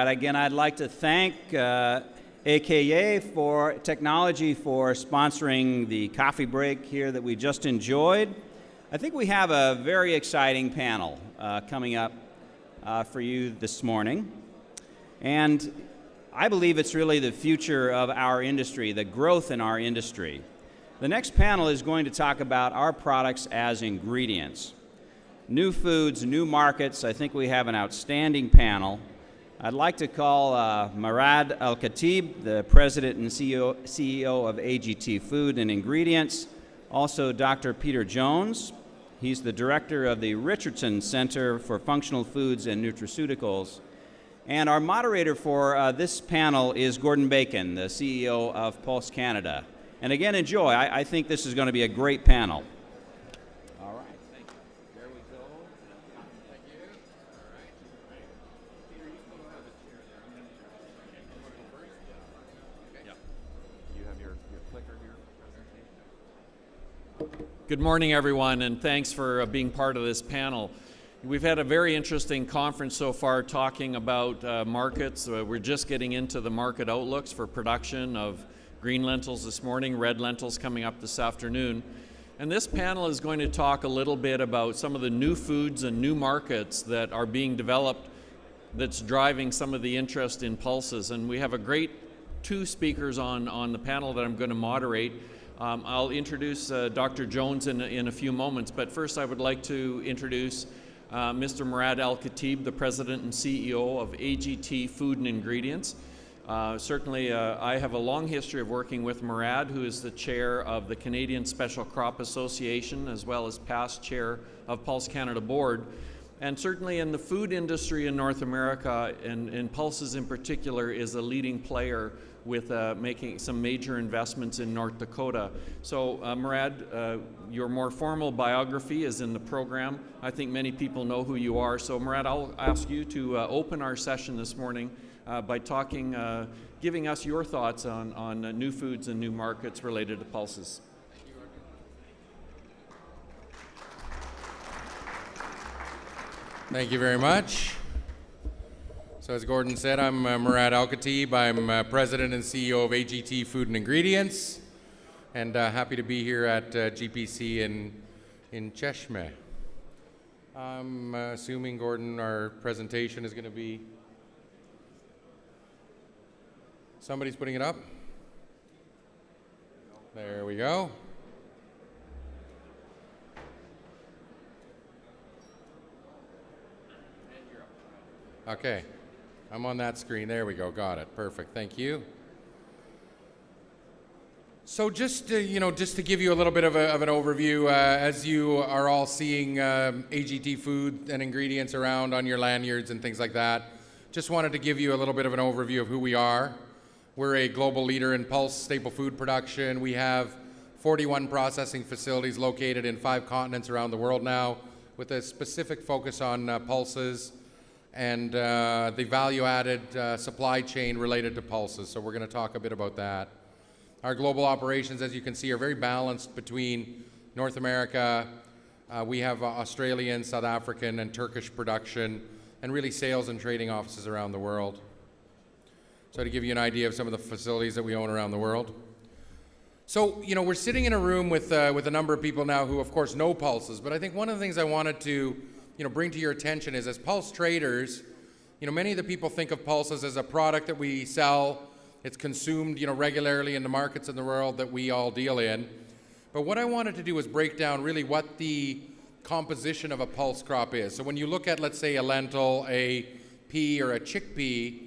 right, again, I'd like to thank AKA for technology for sponsoring the coffee break here that we just enjoyed. I think we have a very exciting panel coming up for you this morning. And I believe it's really the future of our industry, the growth in our industry. The next panel is going to talk about our products as ingredients. New foods, new markets. I think we have an outstanding panel. I'd like to call Murad Al-Khatib, the President and CEO of AGT Food and Ingredients. Also, Dr. Peter Jones. He's the Director of the Richardson Center for Functional Foods and Nutraceuticals. And our moderator for this panel is Gordon Bacon, the CEO of Pulse Canada. And again, enjoy. I think this is going to be a great panel. All right, thank you. There we go. Thank you. All right. Peter, you can go have a chair there. I'm going to go first. Okay. Yeah. You have your clicker here. Good morning, everyone, and thanks for being part of this panel. We've had a very interesting conference so far talking about markets. We're just getting into the market outlooks for production of green lentils this morning, red lentils coming up this afternoon. And this panel is going to talk a little bit about some of the new foods and new markets that are being developed that's driving some of the interest in pulses. And we have a great two speakers on the panel that I'm going to moderate. I'll introduce Dr. Jones in a few moments, but first I would like to introduce Mr. Murad Al-Khatib, the President and CEO of AGT Food and Ingredients. Certainly, I have a long history of working with Murad, who is the chair of the Canadian Special Crop Association, as well as past chair of Pulse Canada Board. And certainly in the food industry in North America, and pulses in particular, is a leading player with making some major investments in North Dakota. So Murad, your more formal biography is in the program. I think many people know who you are. So Murad, I'll ask you to open our session this morning by talking, giving us your thoughts on new foods and new markets related to pulses. Thank you very much. So as Gordon said, I'm Murad Al-Khatib. I'm President and CEO of AGT Food and Ingredients, and happy to be here at GPC in Cheshme. I'm assuming, Gordon, our presentation is going to be... Somebody's putting it up? There we go. Okay. I'm on that screen. There we go. Got it. Perfect. Thank you. So just to give you a little bit of an overview, as you are all seeing AGT Food and Ingredients around on your lanyards and things like that, just wanted to give you a little bit of an overview of who we are. We're a global leader in pulse staple food production. We have 41 processing facilities located in 5 continents around the world now, with a specific focus on pulses and the value-added supply chain related to pulses. So we're going to talk a bit about that. Our global operations, as you can see, are very balanced between North America. We have Australian, South African, and Turkish production, and really sales and trading offices around the world. So to give you an idea of some of the facilities that we own around the world. So, we're sitting in a room with a number of people now who, of course, know pulses, but I think one of the things I wanted to bring to your attention is, as pulse traders, many of the people think of pulses as a product that we sell. It's consumed, regularly in the markets in the world that we all deal in. But what I wanted to do was break down really what the composition of a pulse crop is. So when you look at, let's say, a lentil, a pea, or a chickpea,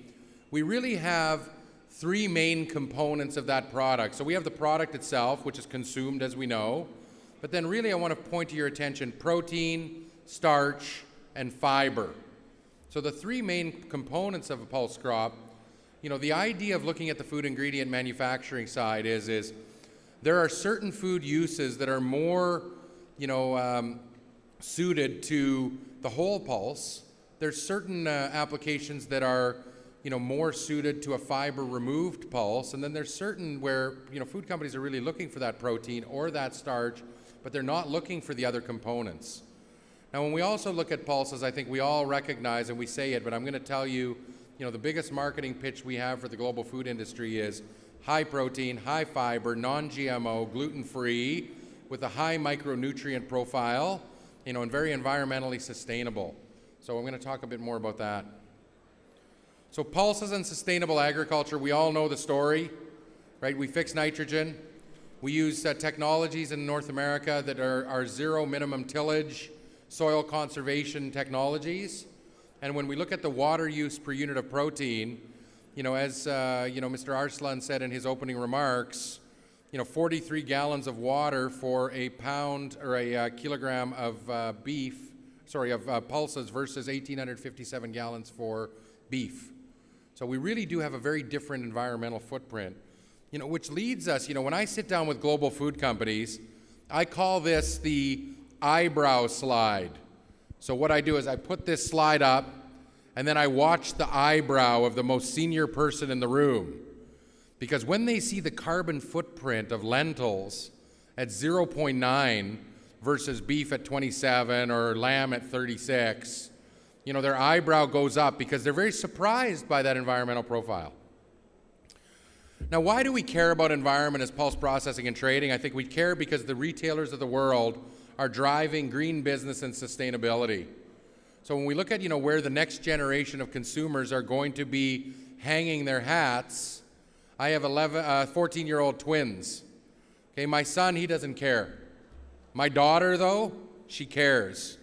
we really have 3 main components of that product. So we have the product itself, which is consumed, as we know. But then really I want to point to your attention protein, starch, and fiber. So the 3 main components of a pulse crop, the idea of looking at the food ingredient manufacturing side is there are certain food uses that are more, suited to the whole pulse. There's certain applications that are, more suited to a fiber-removed pulse, and then there's certain where, food companies are really looking for that protein or that starch, but they're not looking for the other components. Now, when we also look at pulses, I think we all recognize, and we say it, but I'm going to tell you, the biggest marketing pitch we have for the global food industry is high protein, high fiber, non-GMO, gluten-free, with a high micronutrient profile, and very environmentally sustainable. So I'm going to talk a bit more about that. So pulses and sustainable agriculture, we all know the story, right? We fix nitrogen. We use technologies in North America that are zero minimum tillage, soil conservation technologies. And when we look at the water use per unit of protein, as Mr. Arslan said in his opening remarks, 43 gallons of water for a pound or a kilogram of pulses versus 1,857 gallons for beef. So we really do have a very different environmental footprint, which leads us, when I sit down with global food companies, I call this the eyebrow slide. So what I do is I put this slide up, and then I watch the eyebrow of the most senior person in the room. Because when they see the carbon footprint of lentils at 0.9 versus beef at 27 or lamb at 36, their eyebrow goes up because they're very surprised by that environmental profile. Now, why do we care about environment as pulse processing and trading? I think we care because the retailers of the world are driving green business and sustainability. So when we look at, where the next generation of consumers are going to be hanging their hats, I have 14-year-old twins. Okay, my son, he doesn't care. My daughter, though, she cares.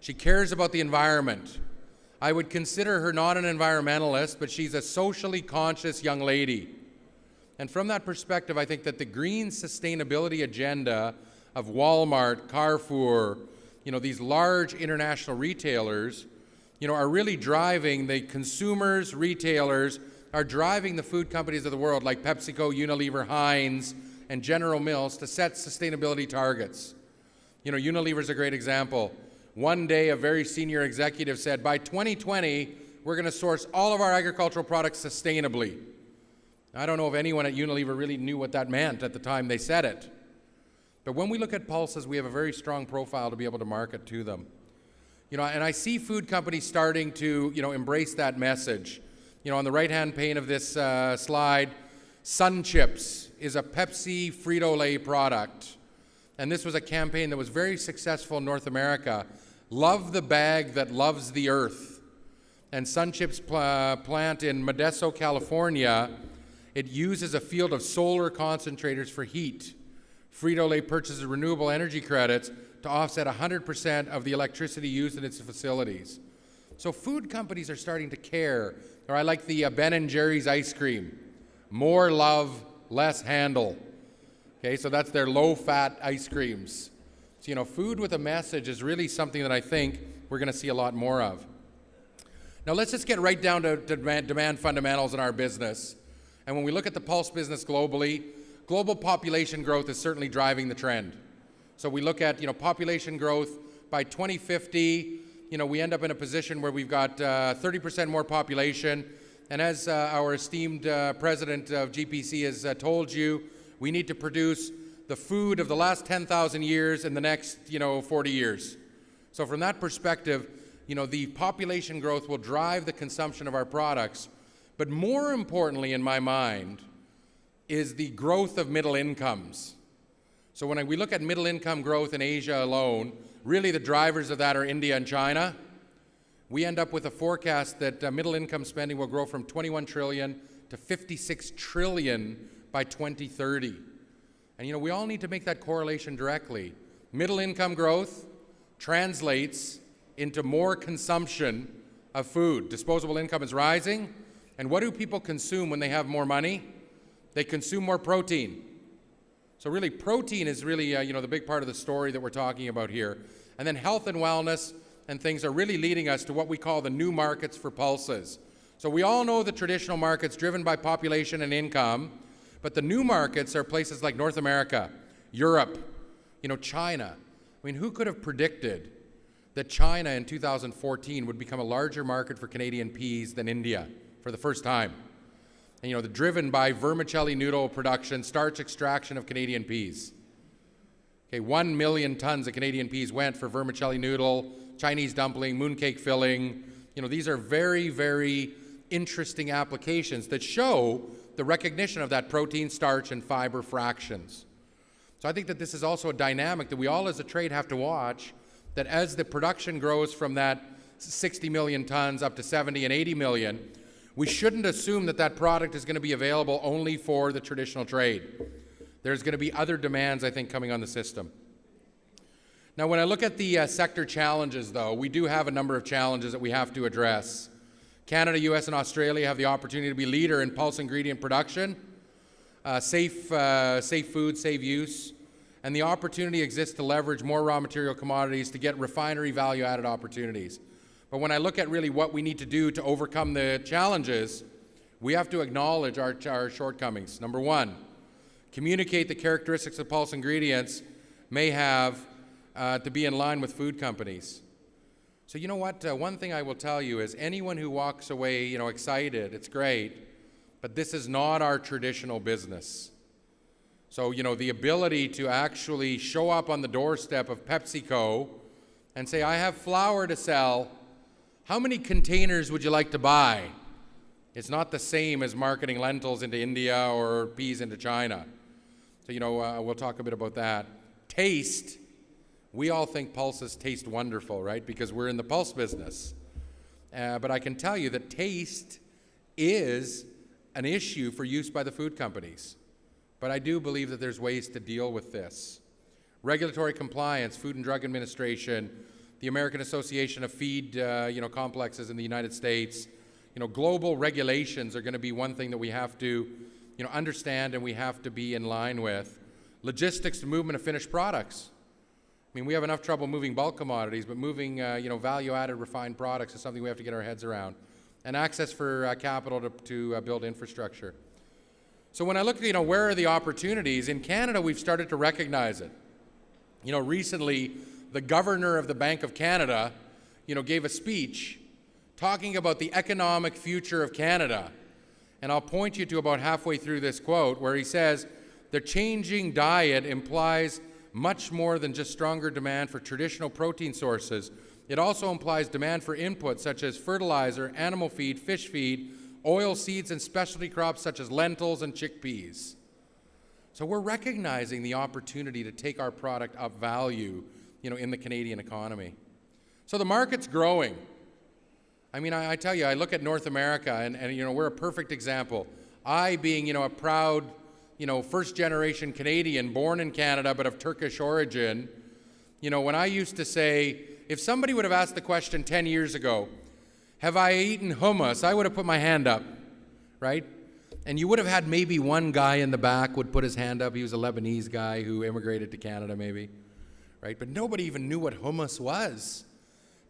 She cares about the environment. I would consider her not an environmentalist, but she's a socially conscious young lady. And from that perspective, I think that the green sustainability agenda of Walmart, Carrefour, these large international retailers, are really driving the consumers, retailers, are driving the food companies of the world like PepsiCo, Unilever, Heinz, and General Mills to set sustainability targets. Unilever's a great example. One day, a very senior executive said, by 2020, we're going to source all of our agricultural products sustainably. I don't know if anyone at Unilever really knew what that meant at the time they said it. But when we look at pulses, we have a very strong profile to be able to market to them. And I see food companies starting to, embrace that message. On the right-hand pane of this slide, Sun Chips is a Pepsi Frito-Lay product. And this was a campaign that was very successful in North America. Love the bag that loves the earth. And Sun Chips plant in Modesto, California, it uses a field of solar concentrators for heat. Frito-Lay purchases renewable energy credits to offset 100% of the electricity used in its facilities. So food companies are starting to care. Or I like the Ben & Jerry's ice cream. More love, less handle. Okay, so that's their low-fat ice creams. So, food with a message is really something that I think we're going to see a lot more of. Now, let's just get right down to demand fundamentals in our business. And when we look at the pulse business globally, global population growth is certainly driving the trend. So we look at, population growth by 2050, we end up in a position where we've got 30% more population. And as our esteemed president of GPC has told you, we need to produce the food of the last 10,000 years in the next, 40 years. So from that perspective, the population growth will drive the consumption of our products. But more importantly, in my mind, is the growth of middle incomes. So when we look at middle income growth in Asia alone, really the drivers of that are India and China. We end up with a forecast that middle income spending will grow from 21 trillion to 56 trillion by 2030. And we all need to make that correlation directly. Middle income growth translates into more consumption of food. Disposable income is rising. And what do people consume when they have more money? They consume more protein. So really, protein is really, the big part of the story that we're talking about here. And then health and wellness and things are really leading us to what we call the new markets for pulses. So we all know the traditional markets driven by population and income, but the new markets are places like North America, Europe, China. I mean, who could have predicted that China in 2014 would become a larger market for Canadian peas than India for the first time? And, they're driven by vermicelli noodle production, starch extraction of Canadian peas. Okay, 1 million tons of Canadian peas went for vermicelli noodle, Chinese dumpling, mooncake filling. These are very, very interesting applications that show the recognition of that protein, starch, and fiber fractions. So I think that this is also a dynamic that we all as a trade have to watch, that as the production grows from that 60 million tons up to 70 and 80 million, we shouldn't assume that that product is going to be available only for the traditional trade. There's going to be other demands, I think, coming on the system. Now, when I look at the sector challenges, though, we do have a number of challenges that we have to address. Canada, US, and Australia have the opportunity to be leader in pulse ingredient production, safe food, safe use, and the opportunity exists to leverage more raw material commodities to get refinery value-added opportunities. But when I look at really what we need to do to overcome the challenges, we have to acknowledge our shortcomings. Number one, communicate the characteristics of pulse ingredients may have to be in line with food companies. So you know what? One thing I will tell you is anyone who walks away, excited, it's great, but this is not our traditional business. So, the ability to actually show up on the doorstep of PepsiCo and say, I have flour to sell. How many containers would you like to buy? It's not the same as marketing lentils into India or peas into China. So, we'll talk a bit about that. Taste. We all think pulses taste wonderful, right? Because we're in the pulse business. But I can tell you that taste is an issue for use by the food companies. But I do believe that there's ways to deal with this. Regulatory compliance, Food and Drug Administration, the American Association of Feed complexes in the United States, global regulations are going to be one thing that we have to understand and we have to be in line with. Logistics to movement of finished products. I mean, we have enough trouble moving bulk commodities, but moving, value-added refined products is something we have to get our heads around. And access for capital to build infrastructure. So when I look at, where are the opportunities, in Canada, we've started to recognize it. Recently, the governor of the Bank of Canada, gave a speech talking about the economic future of Canada. And I'll point you to about halfway through this quote where he says, the changing diet implies much more than just stronger demand for traditional protein sources. It also implies demand for inputs such as fertilizer, animal feed, fish feed, oil seeds, and specialty crops such as lentils and chickpeas. So we're recognizing the opportunity to take our product up value, in the Canadian economy. So the market's growing. I mean, I tell you, I look at North America, and we're a perfect example. I, being, a proud first-generation Canadian, born in Canada but of Turkish origin, when I used to say, if somebody would have asked the question 10 years ago, have I eaten hummus, I would have put my hand up, right? And you would have had maybe one guy in the back would put his hand up. He was a Lebanese guy who immigrated to Canada maybe, right? But nobody even knew what hummus was.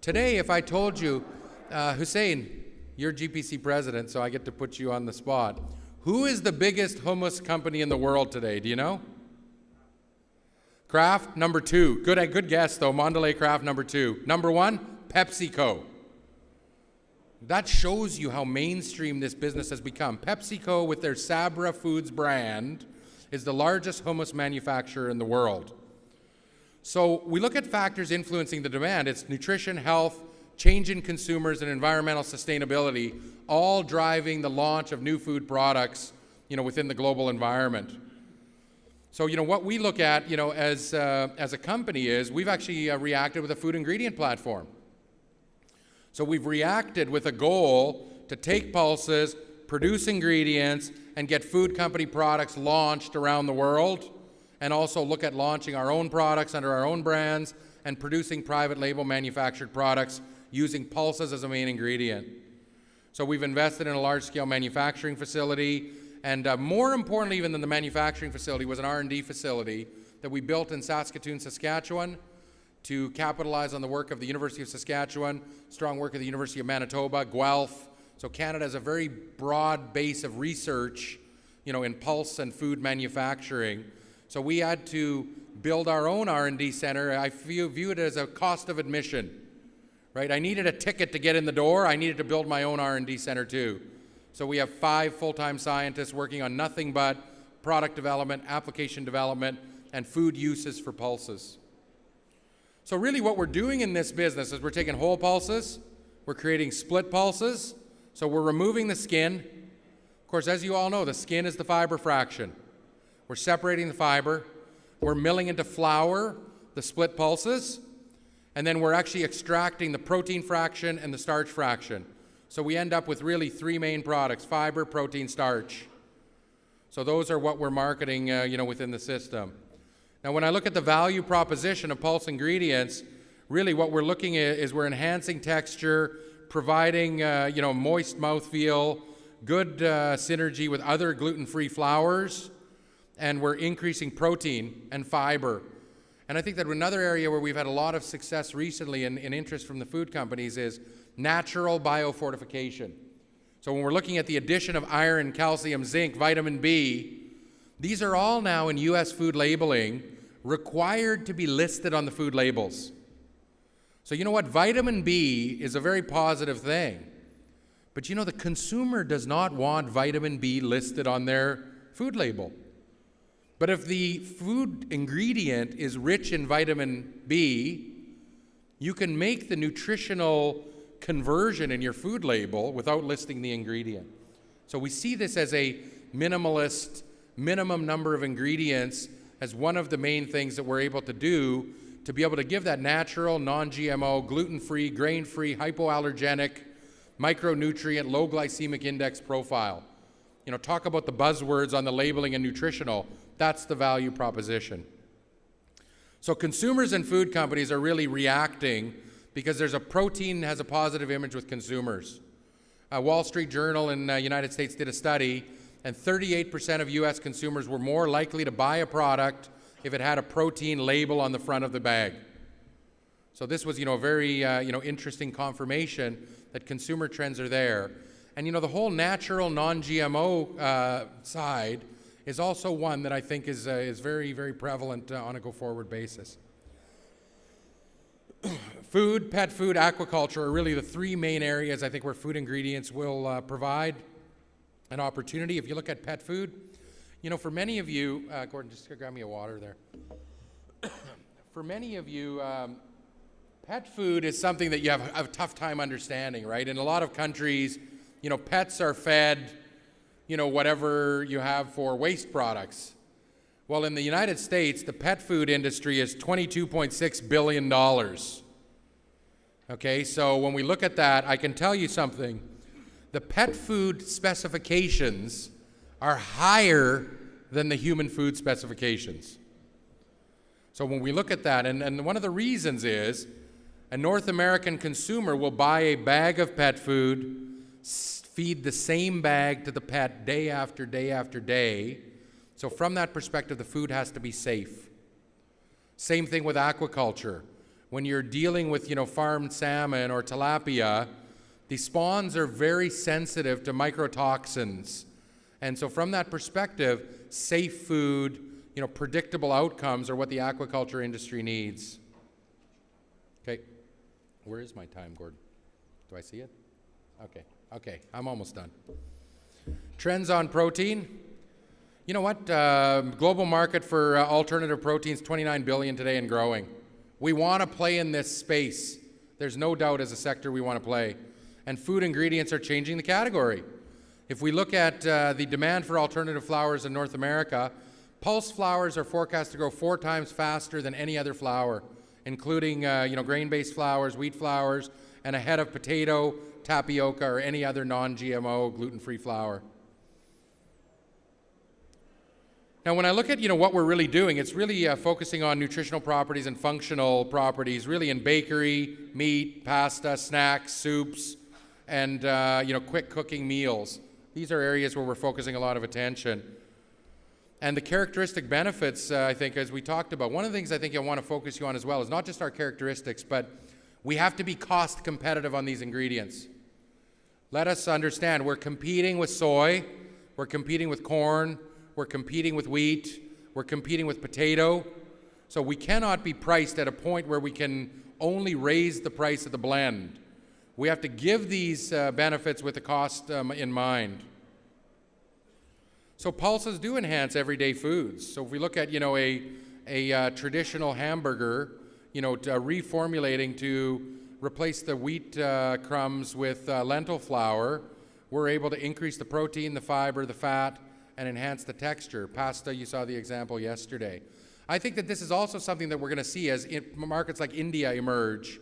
Today, if I told you, Hussein, you're GPC president, so I get to put you on the spot. Who is the biggest hummus company in the world today? Do you know? Kraft, number 2. Good guess, though. Mondelez Kraft, number 2. Number 1, PepsiCo. That shows you how mainstream this business has become. PepsiCo, with their Sabra Foods brand, is the largest hummus manufacturer in the world. So we look at factors influencing the demand. It's nutrition, health, change in consumers, and environmental sustainability, all driving the launch of new food products, within the global environment. So, what we look at, as a company is we've actually reacted with a food ingredient platform. So we've reacted with a goal to take pulses, produce ingredients, and get food company products launched around the world, and also look at launching our own products under our own brands and producing private label manufactured products using pulses as a main ingredient. So we've invested in a large-scale manufacturing facility, and more importantly even than the manufacturing facility was an R&D facility that we built in Saskatoon, Saskatchewan, to capitalize on the work of the University of Saskatchewan, strong work of the University of Manitoba, Guelph. So Canada has a very broad base of research, in pulse and food manufacturing. So we had to build our own R&D center. I view it as a cost of admission, right? I needed a ticket to get in the door. I needed to build my own R&D center too. So we have 5 full-time scientists working on nothing but product development, application development, and food uses for pulses. So really what we're doing in this business is we're taking whole pulses, we're creating split pulses, So we're removing the skin. Of course, as you all know, the skin is the fiber fraction. We're separating the fiber. We're milling into flour the split pulses. And then we're actually extracting the protein fraction and the starch fraction. So we end up with really three main products: fiber, protein, starch. So those are what we're marketing, within the system. Now, when I look at the value proposition of Pulse Ingredients, really what we're looking at is we're enhancing texture, providing, moist mouthfeel, good synergy with other gluten-free flours, and we're increasing protein and fiber. And I think that another area where we've had a lot of success recently and interest from the food companies is natural biofortification. So when we're looking at the addition of iron, calcium, zinc, vitamin B, these are all now in U.S. food labeling required to be listed on the food labels. So you know what? Vitamin B is a very positive thing. But you know, the consumer does not want vitamin B listed on their food label. But if the food ingredient is rich in vitamin B, you can make the nutritional conversion in your food label without listing the ingredient. So we see this as a minimalist, minimum number of ingredients as one of the main things that we're able to do to be able to give that natural, non-GMO, gluten-free, grain-free, hypoallergenic, micronutrient, low glycemic index profile. Talk about the buzzwords on the labeling and nutritional. That's the value proposition. So consumers and food companies are really reacting because there's a protein has a positive image with consumers. Wall Street Journal in the United States did a study, and 38% of U.S. consumers were more likely to buy a product if it had a protein label on the front of the bag. So this was, a very, interesting confirmation that consumer trends are there. And, the whole natural, non-GMO side is also one that I think is very, very prevalent on a go-forward basis. Food, pet food, aquaculture are really the three main areas I think where food ingredients will provide an opportunity. If you look at pet food, for many of you, Gordon, just grab me a water there. For many of you, pet food is something that you have a tough time understanding, right? In a lot of countries, pets are fed, whatever you have for waste products. Well, in the United States, the pet food industry is $22.6 billion. Okay, so when we look at that, I can tell you something. The pet food specifications are higher than the human food specifications. So when we look at that, and one of the reasons is a North American consumer will buy a bag of pet food, feed the same bag to the pet day after day after day. So from that perspective, the food has to be safe. Same thing with aquaculture. When you're dealing with, farmed salmon or tilapia, the spawns are very sensitive to mycotoxins. And so from that perspective, safe food, predictable outcomes are what the aquaculture industry needs. Okay, where is my time, Gordon? Do I see it? Okay, I'm almost done. Trends on protein. You know what? Global market for alternative proteins, $29 billion today and growing. We want to play in this space. There's no doubt as a sector we want to play. And food ingredients are changing the category. If we look at the demand for alternative flours in North America, pulse flours are forecast to grow 4 times faster than any other flour, including grain-based flours, wheat flours, and ahead of potato, tapioca, or any other non-GMO gluten-free flour. Now, when I look at what we're really doing, it's really focusing on nutritional properties and functional properties, really in bakery, meat, pasta, snacks, soups, and quick cooking meals. These are areas where we're focusing a lot of attention. And the characteristic benefits, I think, as we talked about, one of the things I think I want to focus you on as well is not just our characteristics, but we have to be cost competitive on these ingredients. Let us understand, we're competing with soy, we're competing with corn, we're competing with wheat, we're competing with potato. So we cannot be priced at a point where we can only raise the price of the blend. We have to give these benefits with the cost in mind. So pulses do enhance everyday foods. So if we look at a traditional hamburger, reformulating to replace the wheat crumbs with lentil flour, we're able to increase the protein, the fiber, the fat, and enhance the texture. Pasta, you saw the example yesterday. I think that this is also something that we're going to see as markets like India emerge,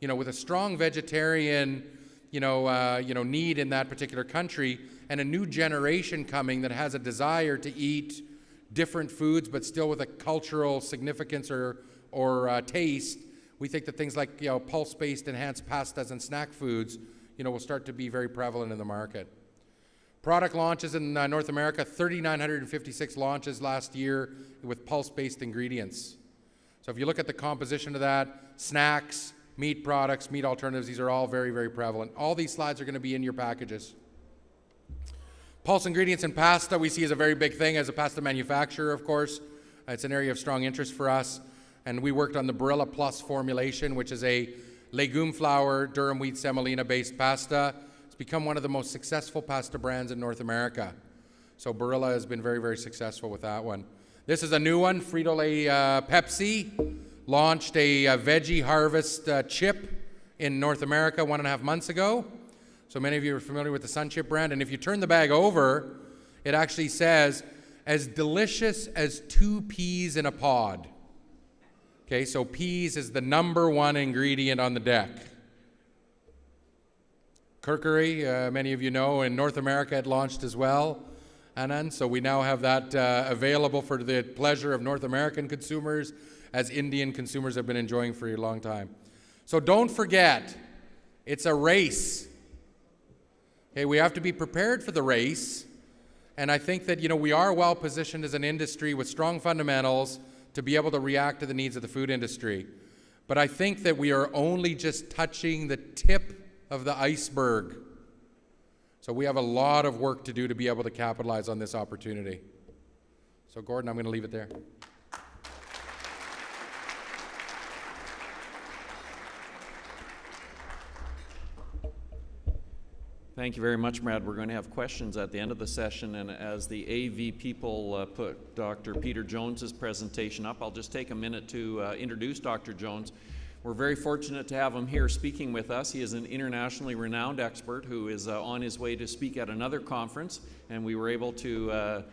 with a strong vegetarian, need in that particular country, and a new generation coming that has a desire to eat different foods, but still with a cultural significance or taste. We think that things like pulse-based enhanced pastas and snack foods, will start to be very prevalent in the market. Product launches in North America, 3,956 launches last year with pulse-based ingredients. So if you look at the composition of that, snacks, meat products, meat alternatives, these are all very, very prevalent. All these slides are going to be in your packages. Pulse ingredients in pasta we see as a very big thing as a pasta manufacturer, of course. It's an area of strong interest for us. And we worked on the Barilla Plus formulation, which is a legume flour, durum wheat semolina-based pasta. It's become one of the most successful pasta brands in North America. So Barilla has been very, very successful with that one. This is a new one. Frito-Lay Pepsi launched a veggie harvest chip in North America 1.5 months ago. So many of you are familiar with the Sun Chip brand. And if you turn the bag over, it actually says, as delicious as 2 peas in a pod. Okay, so peas is the #1 ingredient on the deck. Kurkuri, many of you know, in North America it launched as well, Anand. So we now have that available for the pleasure of North American consumers, as Indian consumers have been enjoying for a long time. So don't forget, it's a race. Okay, we have to be prepared for the race, and I think that we are well positioned as an industry with strong fundamentals to be able to react to the needs of the food industry. But I think that we are only just touching the tip of the iceberg. So we have a lot of work to do to be able to capitalize on this opportunity. So Gordon, I'm going to leave it there. Thank you very much, Brad. We're going to have questions at the end of the session, and as the AV people put Dr. Peter Jones's presentation up, I'll just take a minute to introduce Dr. Jones. We're very fortunate to have him here speaking with us. He is an internationally renowned expert who is on his way to speak at another conference, and we were able to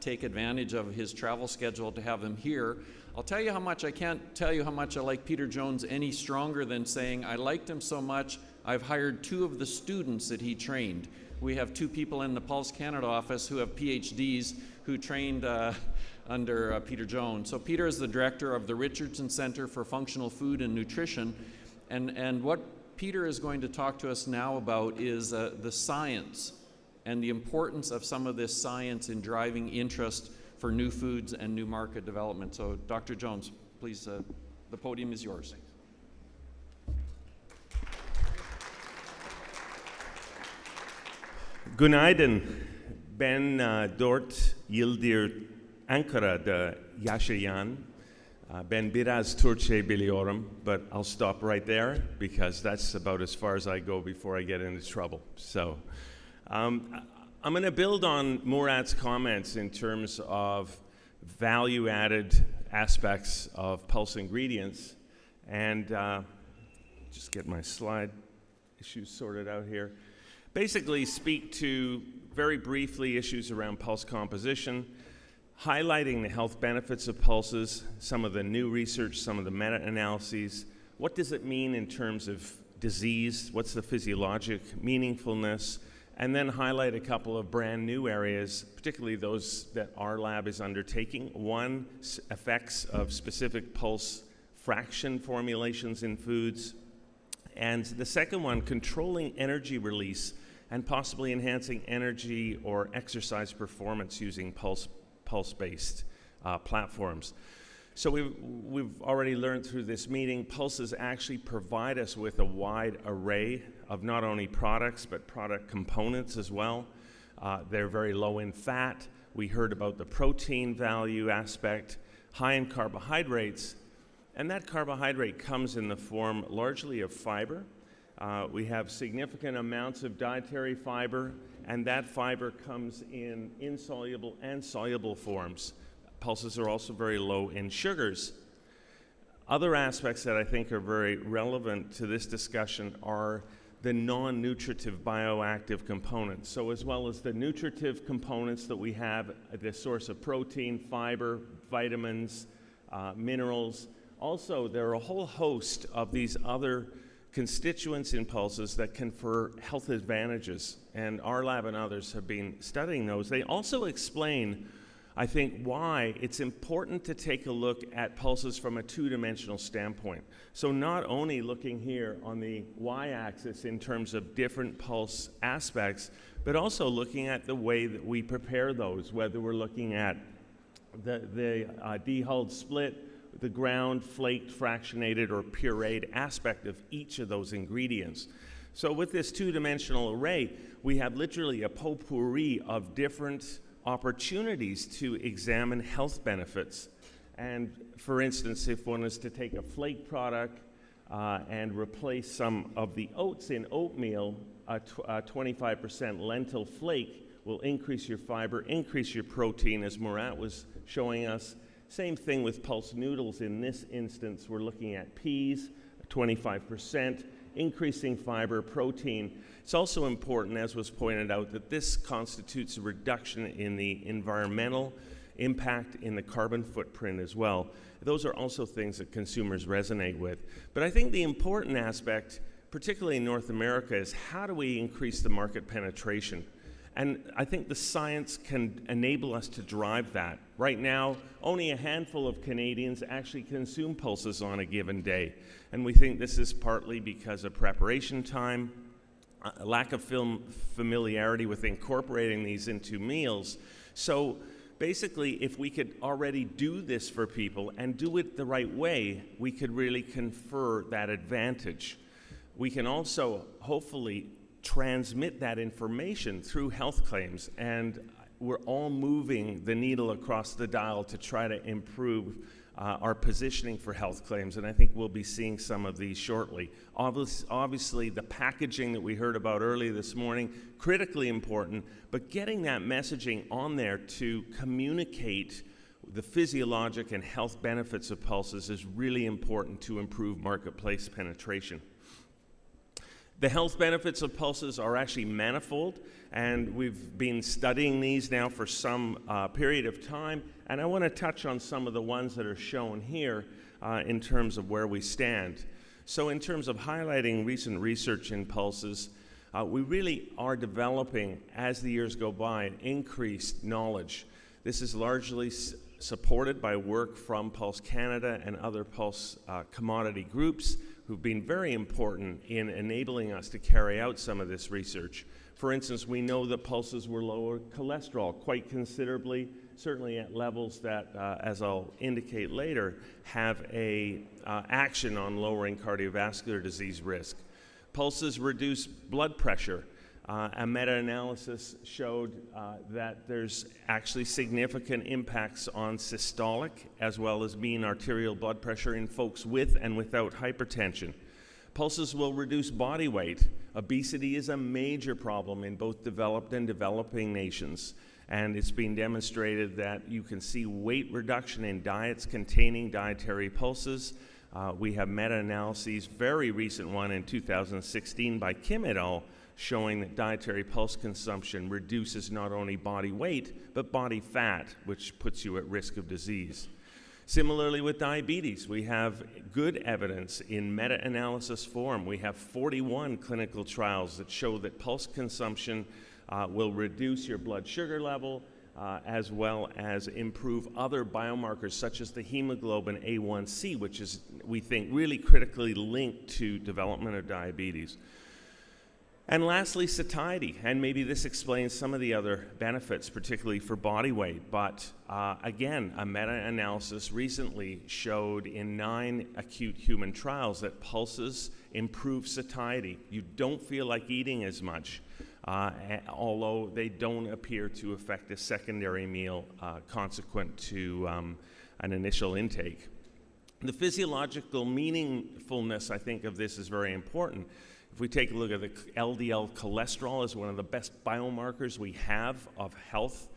take advantage of his travel schedule to have him here. I'll tell you how much, I can't tell you how much I like Peter Jones any stronger than saying I liked him so much I've hired 2 of the students that he trained. We have 2 people in the Pulse Canada office who have PhDs who trained under Peter Jones. So Peter is the director of the Richardson Center for Functional Food and Nutrition, and what Peter is going to talk to us now about is the science and the importance of some of this science in driving interest for new foods and new market development. So Dr. Jones, please, the podium is yours. Günaydın. Ben 4 yıldır Ankara'da yaşayan. Ben biraz Türkçe biliyorum, but I'll stop right there because that's about as far as I go before I get into trouble. So I'm going to build on Murat's comments in terms of value-added aspects of Pulse ingredients, and just get my slide issues sorted out here. Basically speak to, very briefly, issues around pulse composition, highlighting the health benefits of pulses, some of the new research, some of the meta-analyses. What does it mean in terms of disease? What's the physiologic meaningfulness? And then highlight a couple of brand new areas, particularly those that our lab is undertaking. One, effects of specific pulse fraction formulations in foods. And the second one, controlling energy release and possibly enhancing energy or exercise performance using pulse-based platforms. So we've already learned through this meeting, pulses actually provide us with a wide array of not only products, but product components as well. They're very low in fat. We heard about the protein value aspect, high in carbohydrates, and that carbohydrate comes in the form largely of fiber. We have significant amounts of dietary fiber, and that fiber comes in insoluble and soluble forms. Pulses are also very low in sugars. Other aspects that I think are very relevant to this discussion are the non-nutritive bioactive components. So as well as the nutritive components that we have, the source of protein, fiber, vitamins, minerals. Also, there are a whole host of these other constituents in pulses that confer health advantages, and our lab and others have been studying those. They also explain, I think, why it's important to take a look at pulses from a two-dimensional standpoint. So not only looking here on the y-axis in terms of different pulse aspects, but also looking at the way that we prepare those, whether we're looking at the dehulled split, the ground, flaked, fractionated, or pureed aspect of each of those ingredients. So with this two-dimensional array, we have literally a potpourri of different opportunities to examine health benefits. And for instance, if one is to take a flake product and replace some of the oats in oatmeal, a 25% lentil flake will increase your fiber, increase your protein, as Murat was showing us. Same thing with pulse noodles. In this instance, we're looking at peas, 25%, increasing fiber, protein. It's also important, as was pointed out, that this constitutes a reduction in the environmental impact in the carbon footprint as well. Those are also things that consumers resonate with. But I think the important aspect, particularly in North America, is how do we increase the market penetration? And I think the science can enable us to drive that. Right now, only a handful of Canadians actually consume pulses on a given day. And we think this is partly because of preparation time, a lack of familiarity with incorporating these into meals. So basically, if we could already do this for people and do it the right way, we could really confer that advantage. We can also hopefully transmit that information through health claims, and we're all moving the needle across the dial to try to improve our positioning for health claims, and I think we'll be seeing some of these shortly. Obviously, the packaging that we heard about earlier this morning, critically important, but getting that messaging on there to communicate the physiologic and health benefits of pulses is really important to improve marketplace penetration. The health benefits of pulses are actually manifold, and we've been studying these now for some period of time, and I want to touch on some of the ones that are shown here in terms of where we stand. So in terms of highlighting recent research in pulses, we really are developing, as the years go by, increased knowledge. This is largely supported by work from Pulse Canada and other pulse commodity groups who've been very important in enabling us to carry out some of this research. For instance, we know that pulses will lower cholesterol quite considerably, certainly at levels that, as I'll indicate later, have a action on lowering cardiovascular disease risk. Pulses reduce blood pressure. A meta-analysis showed that there's actually significant impacts on systolic as well as mean arterial blood pressure in folks with and without hypertension. Pulses will reduce body weight. Obesity is a major problem in both developed and developing nations, and it's been demonstrated that you can see weight reduction in diets containing dietary pulses. We have meta-analyses, very recent one in 2016 by Kim et al., showing that dietary pulse consumption reduces not only body weight, but body fat, which puts you at risk of disease. Similarly with diabetes, we have good evidence in meta-analysis form. We have 41 clinical trials that show that pulse consumption will reduce your blood sugar level, as well as improve other biomarkers such as the hemoglobin A1C, which is, we think, really critically linked to development of diabetes. And lastly, satiety, and maybe this explains some of the other benefits, particularly for body weight, but again, a meta-analysis recently showed in 9 acute human trials that pulses improve satiety. You don't feel like eating as much, although they don't appear to affect a secondary meal consequent to an initial intake. The physiological meaningfulness, I think, of this is very important. If we take a look at the LDL cholesterol as one of the best biomarkers we have of health,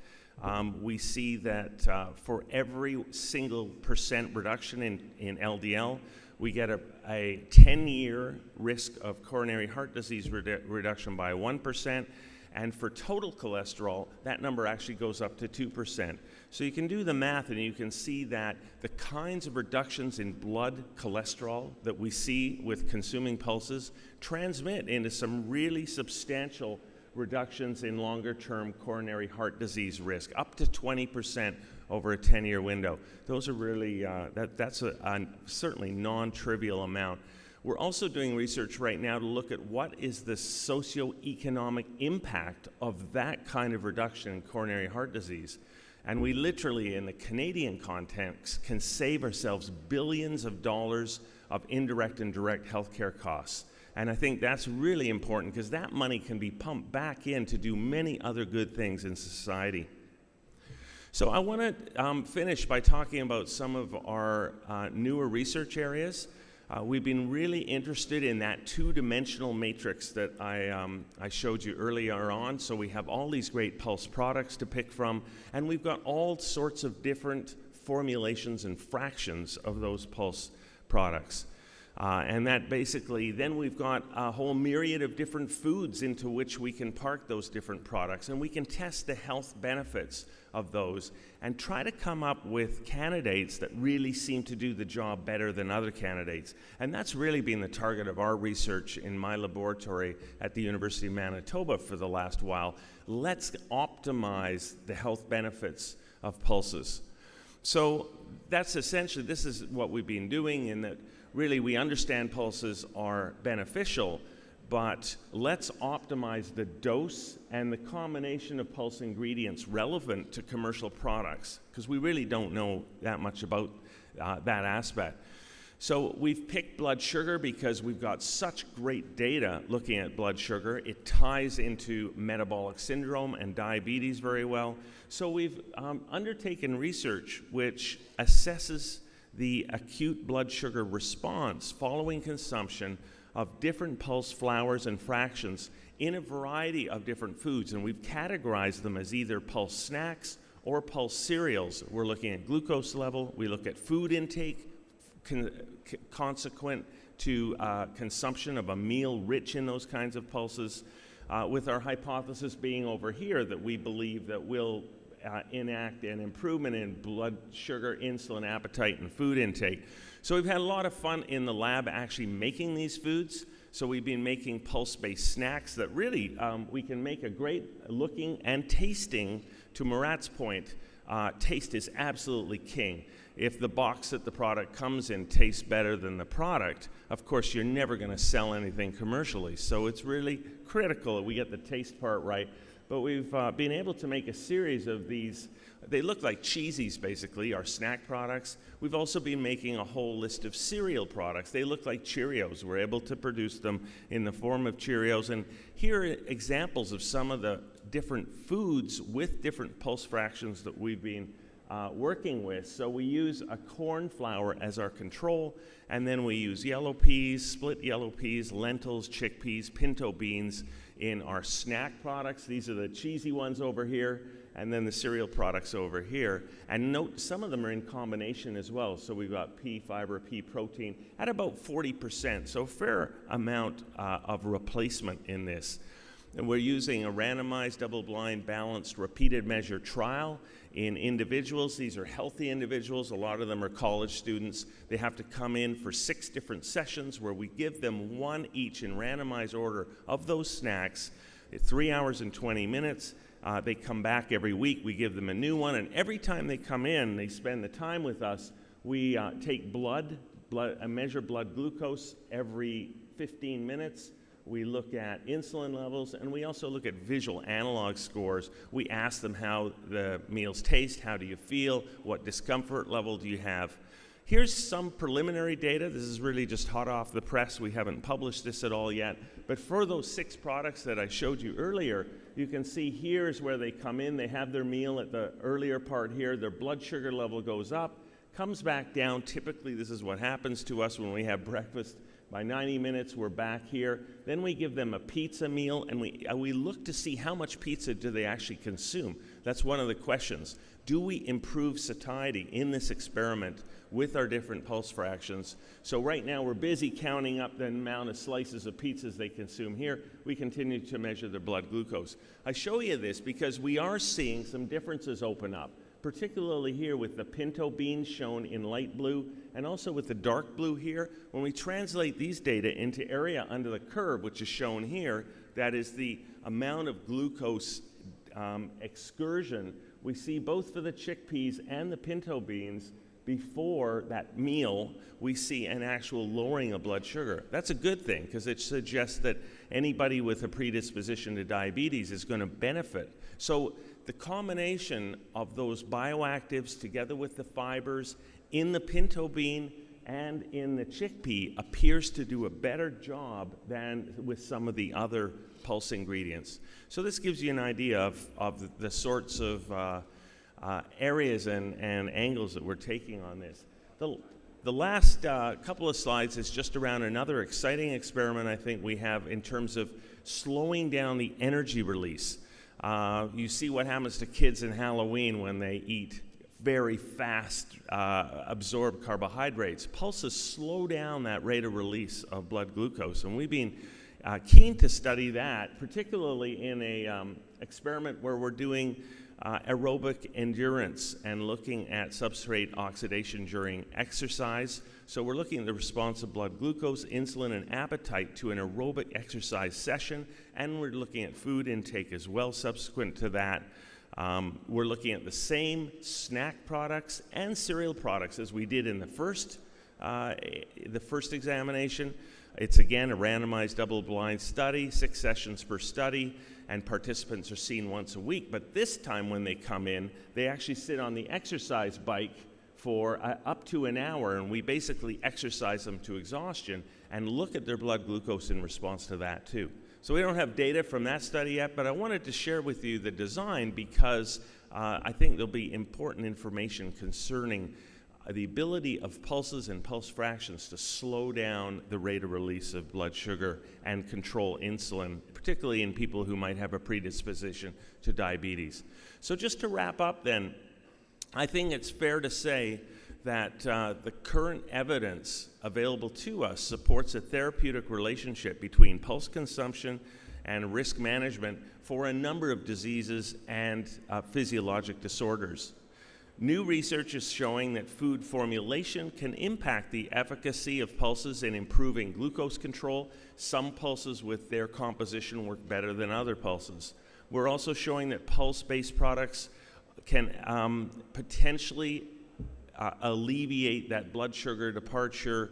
we see that for every single % reduction in LDL, we get a 10-year risk of coronary heart disease reduction by 1%. And for total cholesterol, that number actually goes up to 2%. So you can do the math and you can see that the kinds of reductions in blood cholesterol that we see with consuming pulses transmit into some really substantial reductions in longer-term coronary heart disease risk, up to 20% over a 10-year window. Those are really, that's a certainly non-trivial amount. We're also doing research right now to look at what is the socioeconomic impact of that kind of reduction in coronary heart disease. And we literally, in the Canadian context, can save ourselves billions of dollars of indirect and direct healthcare costs. And I think that's really important because that money can be pumped back in to do many other good things in society. So I want to finish by talking about some of our newer research areas. We've been really interested in that two-dimensional matrix that I showed you earlier on. So we have all these great pulse products to pick from, and we've got all sorts of different formulations and fractions of those pulse products. And that basically, then we've got a whole myriad of different foods into which we can park those different products, and we can test the health benefits of those and try to come up with candidates that really seem to do the job better than other candidates. And that's really been the target of our research in my laboratory at the University of Manitoba for the last while. Let's optimize the health benefits of pulses. So that's essentially, this is what we've been doing, in that really we understand pulses are beneficial, but let's optimize the dose and the combination of pulse ingredients relevant to commercial products, because we really don't know that much about that aspect. So we've picked blood sugar because we've got such great data looking at blood sugar. It ties into metabolic syndrome and diabetes very well. So we've undertaken research which assesses the acute blood sugar response following consumption of different pulse flours and fractions in a variety of different foods, and we've categorized them as either pulse snacks or pulse cereals. We're looking at glucose level, we look at food intake consequent to consumption of a meal rich in those kinds of pulses, with our hypothesis being over here that we believe that we'll enact an improvement in blood sugar, insulin appetite, and food intake. So we've had a lot of fun in the lab actually making these foods. So we've been making pulse-based snacks that really we can make a great looking and tasting. To Murat's point, taste is absolutely king. If the box that the product comes in tastes better than the product, of course you're never going to sell anything commercially. So it's really critical that we get the taste part right. But we've been able to make a series of these. They look like cheesies, basically, our snack products. We've also been making a whole list of cereal products. They look like Cheerios. We're able to produce them in the form of Cheerios. And here are examples of some of the different foods with different pulse fractions that we've been working with. So we use a corn flour as our control, and then we use yellow peas, split yellow peas, lentils, chickpeas, pinto beans in our snack products. These are the cheesy ones over here, and then the cereal products over here. And note, some of them are in combination as well. So we've got pea fiber, pea protein at about 40%, so a fair amount of replacement in this. And we're using a randomized, double-blind, balanced, repeated measure trial in individuals. These are healthy individuals. A lot of them are college students. They have to come in for 6 different sessions where we give them one each in randomized order of those snacks, 3 hours and 20 minutes. They come back every week. We give them a new one, and every time they come in, they spend the time with us. We take measure blood glucose every 15 minutes. We look at insulin levels, and we also look at visual analog scores. We ask them how the meals taste, how do you feel, what discomfort level do you have. Here's some preliminary data. This is really just hot off the press. We haven't published this at all yet. But for those 6 products that I showed you earlier, you can see here's where they come in. They have their meal at the earlier part here. Their blood sugar level goes up, comes back down. Typically, this is what happens to us when we have breakfast By 90 minutes, we're back here. Then we give them a pizza meal, and we look to see how much pizza do they actually consume. That's one of the questions. Do we improve satiety in this experiment with our different pulse fractions? So right now, we're busy counting up the amount of slices of pizzas they consume here. We continue to measure their blood glucose. I show you this because we are seeing some differences open up, particularly here with the pinto beans shown in light blue and also with the dark blue here. When we translate these data into area under the curve, which is shown here, that is the amount of glucose excursion we see both for the chickpeas and the pinto beans. Before that meal, we see an actual lowering of blood sugar. That's a good thing because it suggests that anybody with a predisposition to diabetes is going to benefit. So the combination of those bioactives together with the fibers in the pinto bean and in the chickpea appears to do a better job than with some of the other pulse ingredients. So this gives you an idea of the sorts of areas and angles that we're taking on this. The last couple of slides is just around another exciting experiment I think we have in terms of slowing down the energy release. You see what happens to kids in Halloween when they eat very fast absorbed carbohydrates. Pulses slow down that rate of release of blood glucose, and we've been keen to study that, particularly in a experiment where we're doing aerobic endurance and looking at substrate oxidation during exercise. So we're looking at the response of blood glucose, insulin, and appetite to an aerobic exercise session, and we're looking at food intake as well subsequent to that. We're looking at the same snack products and cereal products as we did in the first examination. It's again a randomized double-blind study, 6 sessions per study, and participants are seen once a week. But this time when they come in, they actually sit on the exercise bike for up to an hour, and we basically exercise them to exhaustion and look at their blood glucose in response to that too. So we don't have data from that study yet, but I wanted to share with you the design because I think there'll be important information concerning the ability of pulses and pulse fractions to slow down the rate of release of blood sugar and control insulin, particularly in people who might have a predisposition to diabetes. So just to wrap up then, I think it's fair to say that the current evidence available to us supports a therapeutic relationship between pulse consumption and risk management for a number of diseases and physiologic disorders. New research is showing that food formulation can impact the efficacy of pulses in improving glucose control. Some pulses with their composition work better than other pulses. We're also showing that pulse-based products can potentially alleviate that blood sugar departure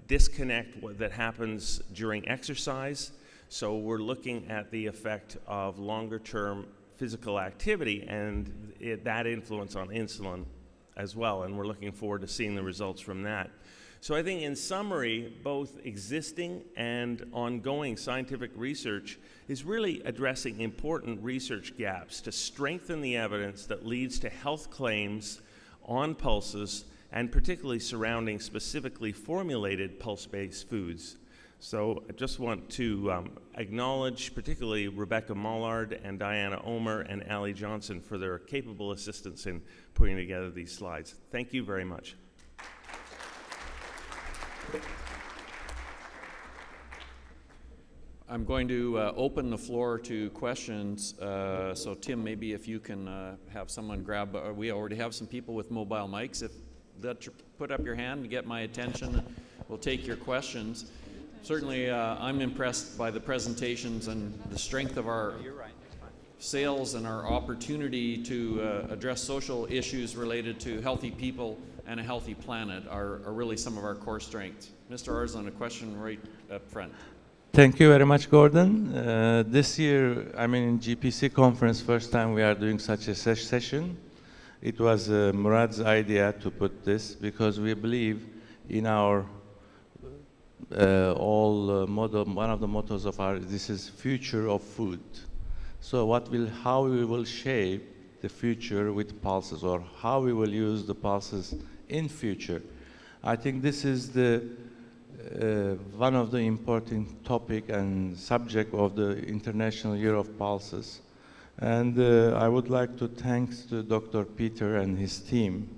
disconnect that happens during exercise. So we're looking at the effect of longer-term physical activity and that influence on insulin as well, and we're looking forward to seeing the results from that. So I think in summary, both existing and ongoing scientific research is really addressing important research gaps to strengthen the evidence that leads to health claims on pulses and particularly surrounding specifically formulated pulse-based foods. So I just want to acknowledge particularly Rebecca Mollard and Diana Omer and Ali Johnson for their capable assistance in putting together these slides. Thank you very much. I'm going to open the floor to questions. So Tim, maybe if you can have someone grab, we already have some people with mobile mics. If that, put up your hand to get my attention, we'll take your questions. Certainly, I'm impressed by the presentations and the strength of our sales and our opportunity to address social issues related to healthy people and a healthy planet are really some of our core strengths. Mr. Arslan, a question right up front. Thank you very much, Gordon. This year, in GPC conference, first time we are doing such a session. It was Murad's idea to put this because we believe in our one of the mottos of this is future of food. So how we will shape the future with pulses, or how we will use the pulses in future. I think this is the one of the important topic and subject of the International Year of Pulses. And I would like to thank to Dr. Peter and his team.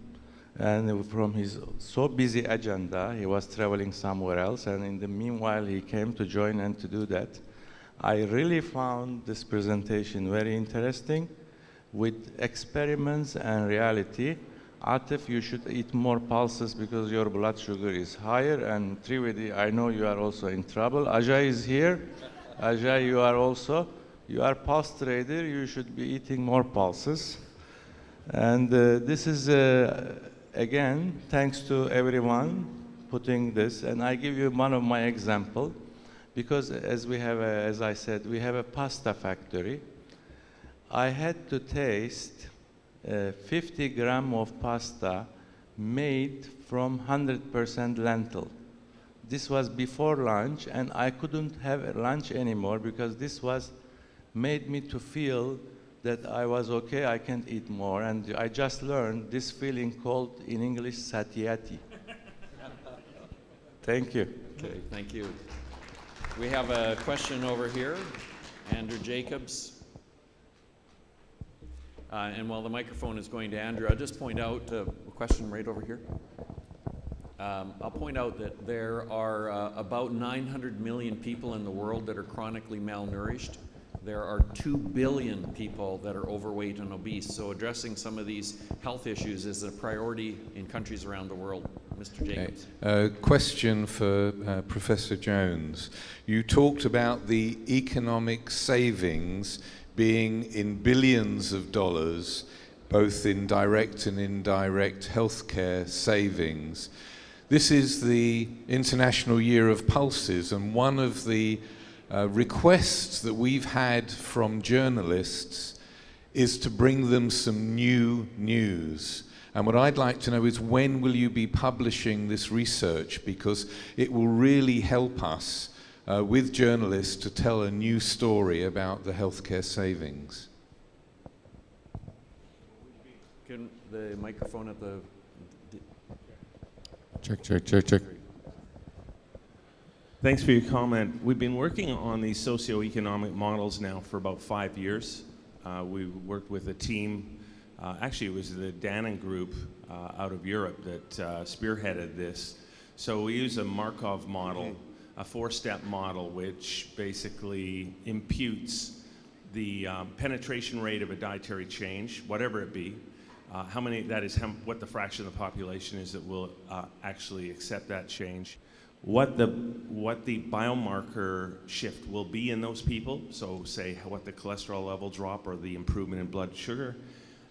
And from his so busy agenda, he was traveling somewhere else, and in the meanwhile, he came to join and to do that. I really found this presentation very interesting, with experiments and reality. Atif, you should eat more pulses because your blood sugar is higher, and Trivedi, I know you are also in trouble. Ajay is here. Ajay, you are pulse trader, you should be eating more pulses. And this is, again, thanks to everyone putting this, and I give you one of my example, because as we have, as I said, we have a pasta factory. I had to taste 50 gram of pasta made from 100% lentil. This was before lunch, and I couldn't have lunch anymore because this was made me to feel that I was okay, I can't eat more. And I just learned this feeling called in English satiety. Thank you. Okay, thank you. We have a question over here. Andrew Jacobs. And while the microphone is going to Andrew, I'll just point out a question right over here. I'll point out that there are about 900 million people in the world that are chronically malnourished. There are 2 billion people that are overweight and obese. So addressing some of these health issues is a priority in countries around the world. Mr. Jacobs. Question for Professor Jones. You talked about the economic savings being in billions of dollars, both in direct and indirect healthcare savings. This is the International Year of Pulses, and one of the requests that we've had from journalists is to bring them some new news. And what I'd like to know is, when will you be publishing this research? Because it will really help us with journalists to tell a new story about the healthcare savings. Can the microphone at the... Check. Thanks for your comment. We've been working on these socioeconomic models now for about 5 years. We worked with a team, actually it was the Dannon Group out of Europe that spearheaded this. So we use a Markov model, a 4-step model, which basically imputes the penetration rate of a dietary change, whatever it be, what the fraction of the population is that will actually accept that change, what the biomarker shift will be in those people, so say what the cholesterol level drop or the improvement in blood sugar,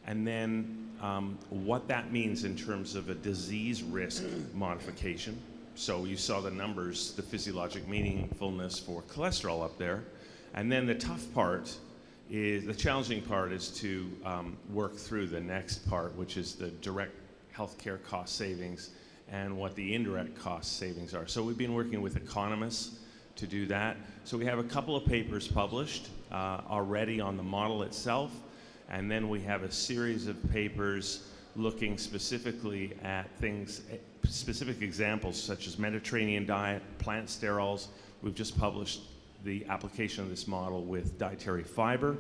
and then what that means in terms of a disease risk modification. So you saw the numbers, the physiologic meaningfulness for cholesterol up there. And then the challenging part is to work through the next part, which is the direct healthcare cost savings and what the indirect cost savings are. So we've been working with economists to do that. So we have a couple of papers published already on the model itself, and then we have a series of papers looking specifically at things, specific examples such as Mediterranean diet, plant sterols. We've just published the application of this model with dietary fiber,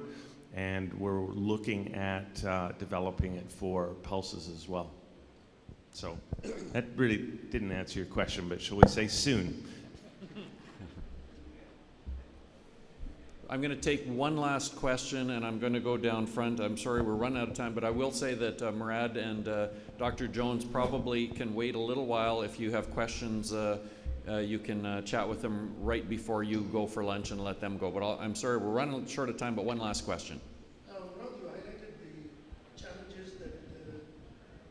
and we're looking at developing it for pulses as well. So that really didn't answer your question, but shall we say soon? I'm going to take one last question, and I'm going to go down front. I'm sorry we're running out of time, but I will say that Murad and Dr. Jones probably can wait a little while. If you have questions, you can chat with them right before you go for lunch and let them go. But I'm sorry, we're running short of time, but one last question. Murad, you highlighted the challenges that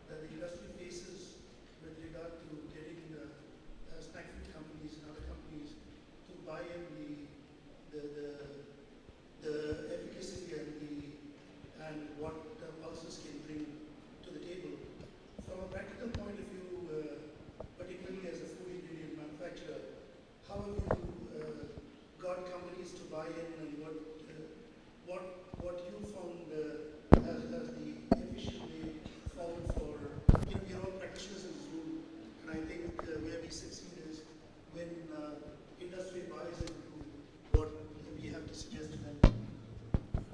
the industry faces with regard to getting snack food companies and other companies to buy in the efficacy and what the pulses can bring to the table. From a practical point of view, particularly as a food ingredient manufacturer, how have you got companies to buy in, and what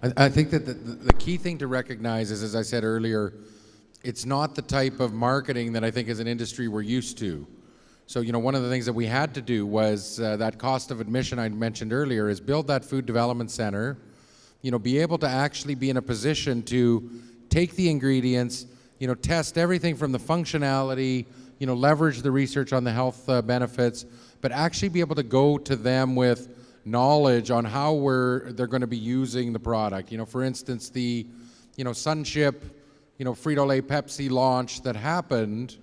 I think that the key thing to recognize is, as I said earlier, it's not the type of marketing that I think as an industry we're used to. So, one of the things that we had to do was that cost of admission I mentioned earlier is build that food development center, be able to actually be in a position to take the ingredients, test everything from the functionality, leverage the research on the health benefits, but actually be able to go to them with knowledge on how they're going to be using the product. For instance, the, Sunship, Frito-Lay Pepsi launch that happened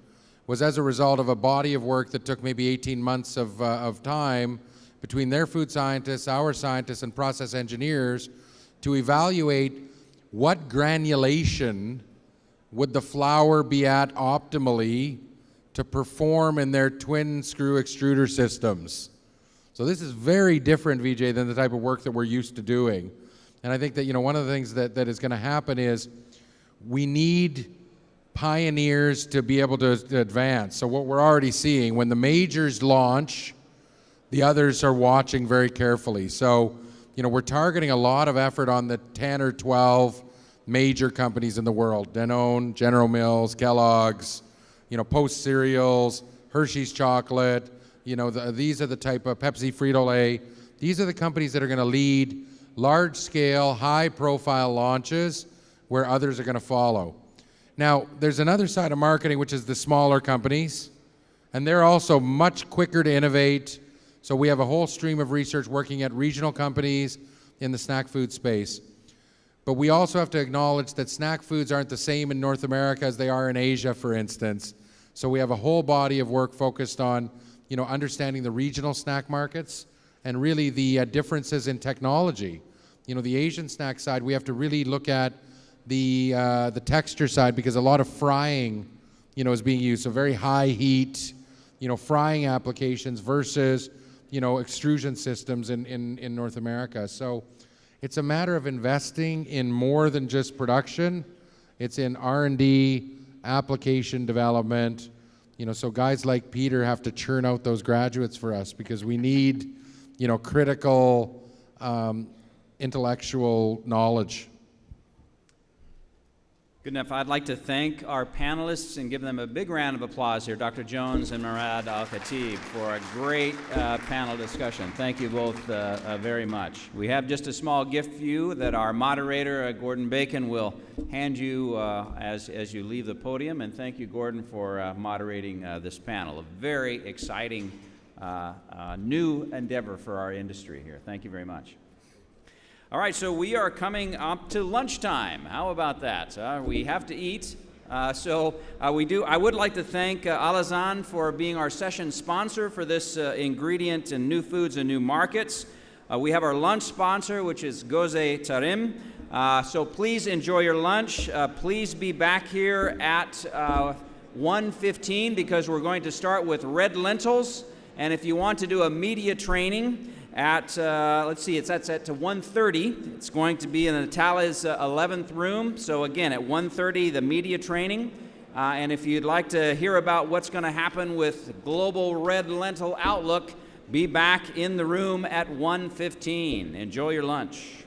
was as a result of a body of work that took maybe 18 months of time between their food scientists, our scientists, and process engineers to evaluate what granulation would the flour be at optimally to perform in their twin screw extruder systems. So this is very different, Vijay, than the type of work that we're used to doing. And I think that, one of the things that is going to happen is we need pioneers to be able to advance. So what we're already seeing, when the majors launch, the others are watching very carefully. So, we're targeting a lot of effort on the 10 or 12 major companies in the world: Danone, General Mills, Kellogg's, Post Cereals, Hershey's Chocolate. These are the type of Pepsi, Frito-Lay. These are the companies that are going to lead large-scale, high-profile launches where others are going to follow. Now, there's another side of marketing, which is the smaller companies, and they're also much quicker to innovate. So we have a whole stream of research working at regional companies in the snack food space. But we also have to acknowledge that snack foods aren't the same in North America as they are in Asia, for instance. So we have a whole body of work focused on, understanding the regional snack markets and really the differences in technology. The Asian snack side, we have to really look at the texture side, because a lot of frying, is being used. So very high heat, frying applications versus, extrusion systems in North America. So it's a matter of investing in more than just production. It's in R&D, application development. So guys like Peter have to churn out those graduates for us, because we need, critical intellectual knowledge. Good enough. I'd like to thank our panelists and give them a big round of applause here, Dr. Jones and Murad Al-Khatib, for a great panel discussion. Thank you both very much. We have just a small gift for you that our moderator, Gordon Bacon, will hand you as you leave the podium. And thank you, Gordon, for moderating this panel. A very exciting new endeavor for our industry here. Thank you very much. All right, so we are coming up to lunchtime. How about that? We have to eat. I would like to thank Alazan for being our session sponsor for this ingredient in new foods and new markets. We have our lunch sponsor, which is Goze Tarim. So please enjoy your lunch. Please be back here at 1:15, because we're going to start with red lentils. And if you want to do a media training, at, let's see, it's at 1:30. It's going to be in Natala's 11th room. So again, at 1:30, the media training. And if you'd like to hear about what's going to happen with Global Red Lentil Outlook, be back in the room at 1:15. Enjoy your lunch.